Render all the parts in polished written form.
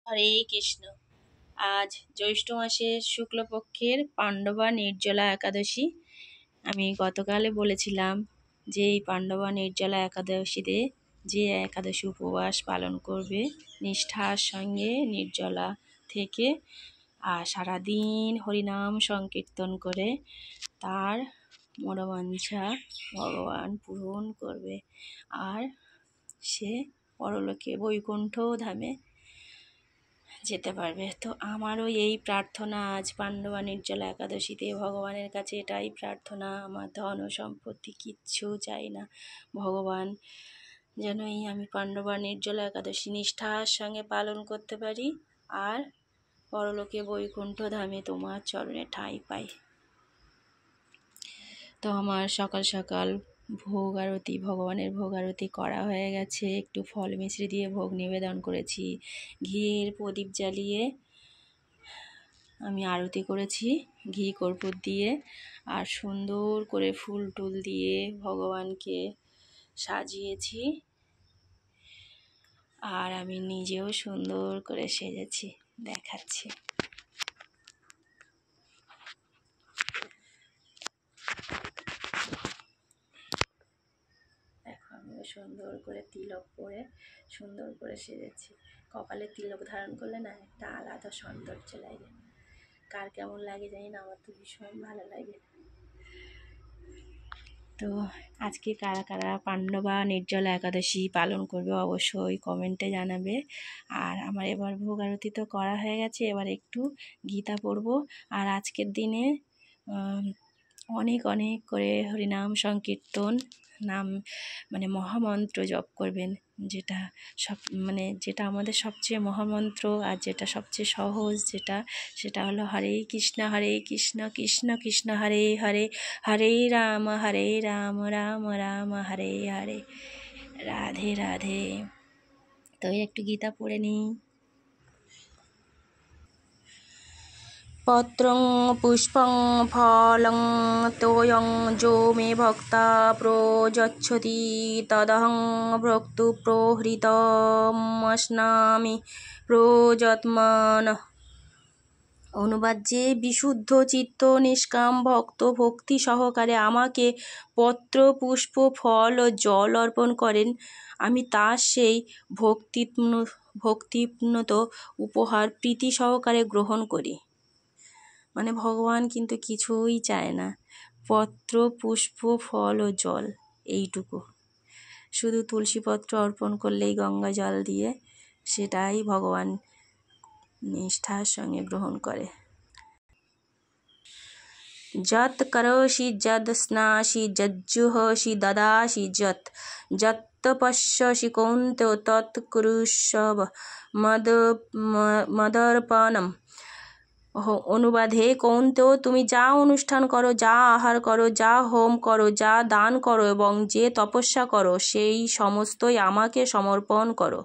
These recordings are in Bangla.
হরে কৃষ্ণ। আজ জ্যৈষ্ঠ মাসের শুক্লপক্ষের পাণ্ডবা নির্জলা একাদশী। আমি গতকালে বলেছিলাম যে এই পাণ্ডবা নির্জলা একাদশীতে যে একাদশী উপবাস পালন করবে নিষ্ঠার সঙ্গে নির্জলা থেকে আর সারাদিন হরিনাম সংকীর্তন করে তার মনোবাঞ্ছা ভগবান পূরণ করবে আর সে পরলোকে বৈকুণ্ঠ ধামে যেতে পারবে। তো আমারও এই প্রার্থনা আজ পাণ্ডবা নির্জলা একাদশীতে ভগবানের কাছে এটাই প্রার্থনা, আমার ধন ও সম্পত্তি কিচ্ছু চাই না, ভগবান যেন এই আমি পাণ্ডবা নির্জলা একাদশী নিষ্ঠার সঙ্গে পালন করতে পারি আর পরলোকে বৈকুণ্ঠ ধামে তোমার চরণে ঠাঁই পাই। তো আমার সকাল সকাল ভোগ আরতি, ভগবানের ভোগ আরতি করা হয়ে গেছে। একটু ফল মিশ্রি দিয়ে ভোগ নিবেদন করেছি, ঘিয়ের প্রদীপ জ্বালিয়ে আমি আরতি করেছি ঘি কর্পূর দিয়ে, আর সুন্দর করে ফুল টুল দিয়ে ভগবানকে সাজিয়েছি আর আমি নিজেও সুন্দর করে সেজেছি, দেখাচ্ছি। দেখো আমিও সুন্দর করে তিলক পরে সুন্দর করে সেজেছি। কপালে তিলক ধারণ করলে না একটা আলাদা সৌন্দর্য লাগে, কার কেমন লাগে জানি না, আমার তো ভীষণ ভালো লাগে। তো আজকে কারা কারা পাণ্ডবা নির্জলা একাদশী পালন করবে অবশ্যই কমেন্টে জানাবে। আর আমার এবার ভোগ আরতি তো করা হয়ে গেছে, এবার একটু গীতা পড়ব। আর আজকের দিনে অনেক অনেক করে হরিনাম সংকীর্তন নাম মানে মহামন্ত্র জপ করবেন, যেটা যেটা আমাদের সবচেয়ে মহামন্ত্র আর যেটা সবচেয়ে সহজ, সেটা হলো হরে কৃষ্ণ কৃষ্ণ কৃষ্ণ হরে হরে, হরে রাম রাম রাম হরে হরে, রাধে রাধে। তো একটু গীতা পড়ে নিই। পত্রং পুষ্পং ফলং তোয়ং যো মে ভক্তা প্রযচ্ছতি তদহং ভক্তু প্রহৃতমস্নামি প্রযত্মনঃ। অনুবাদ: যে বিশুদ্ধ চিত্ত নিষ্কাম ভক্ত ভক্তি সহকারে আমাকে পত্র পুষ্প ফল ও জল অর্পণ করেন, আমি তার সেই ভক্তিপ্রণত উপহার প্রীতি সহকারে গ্রহণ করি। মানে ভগবান কিন্তু কিছুই চায় না, পত্র পুষ্প ফল ও জল এইটুকু, শুধু তুলসী পত্র অর্পণ করলেই গঙ্গা জল দিয়ে, সেটাই ভগবান নিষ্ঠার সঙ্গে গ্রহণ করে। যৎ করোষি যদ স্নাসি যজ্জুহসি দদাসি যৎ তপস্যসি কৌন্তেয় তৎ কুরুষ্ব মদর্পণম। অনুবাদ: হে কৌন্তেয়, তুমি যা অনুষ্ঠান করো, যা আহার করো, যা হোম করো, যা দান করো এবং যে তপস্যা করো, সেই সমস্তই আমাকে সমর্পণ করো।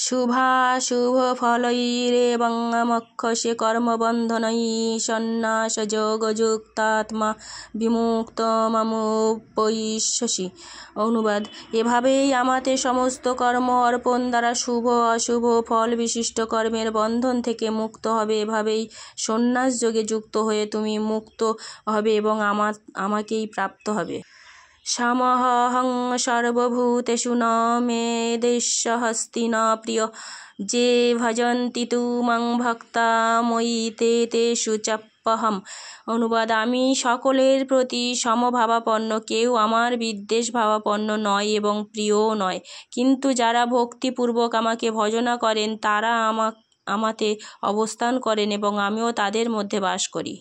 শুভাশুভ ফলৈরেবং মক্ষসে কর্মবন্ধনৈ সন্ন্যাস যোগযুক্তাত্মা বিমুক্তমামুপৈষ্যসি। অনুবাদ: এভাবেই আমাতে সমস্ত কর্ম অর্পণ দ্বারা শুভ অশুভ ফল বিশিষ্ট কর্মের বন্ধন থেকে মুক্ত হবে। এভাবেই সন্ন্যাস যোগে যুক্ত হয়ে তুমি মুক্ত হবে এবং আমাকেই প্রাপ্ত হবে। সমহং সর্বভূতেষু ন মে দেশহস্তি ন প্রিয়, যে ভজন্তি তু মাং ভক্তা ময়ি তে তেষু চাপ্যহম। অনুবাদ: আমি সকলের প্রতি সমভাবাপন্ন, কেউ আমার বিদ্বেষ ভাবাপন্ন নয় এবং প্রিয়ও নয়, কিন্তু যারা ভক্তিপূর্বক আমাকে ভজনা করেন তারা আমাতে অবস্থান করেন এবং আমিও তাদের মধ্যে বাস করি।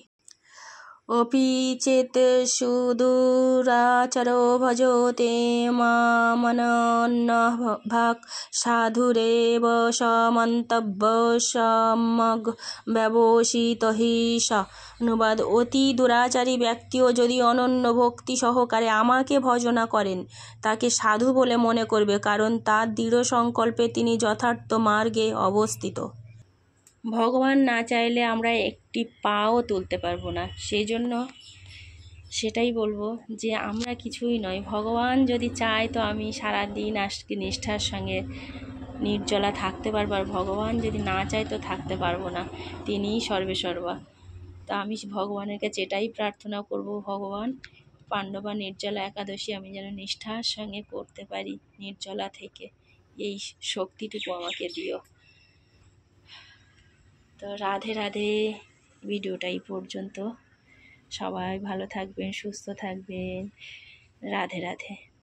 অপি চেত সুদূরাচারো ভজতে মামনন্যঃ ভাগ সাধুরেব সমন্তব্য সমগ ব্যবসিত হি সা। অনুবাদ: অতি দুরাচারী ব্যক্তিও যদি অনন্য ভক্তি সহকারে আমাকে ভজনা করেন, তাকে সাধু বলে মনে করবে, কারণ তার দৃঢ় সংকল্পে তিনি যথার্থ মার্গে অবস্থিত। ভগবান না চাইলে আমরা একটি পাও তুলতে পারবো না, সেই জন্য সেটাই বলবো যে আমরা কিছুই নয়, ভগবান যদি চায় তো আমি সারাদিন আজকে নিষ্ঠার সঙ্গে নির্জলা থাকতে পারবো, আর ভগবান যদি না চায় তো থাকতে পারবো না। তিনিই সর্বেসর্বা। তা আমি ভগবানের কাছে এটাই প্রার্থনা করব, ভগবান পাণ্ডবা নির্জলা একাদশী আমি যেন নিষ্ঠার সঙ্গে করতে পারি, নির্জলা থেকে এই শক্তিটুকু আমাকে দিও। তো রাধে রাধে, ভিডিওটা এই পর্যন্ত। সবাই ভালো থাকবেন, সুস্থ থাকবেন। রাধে রাধে।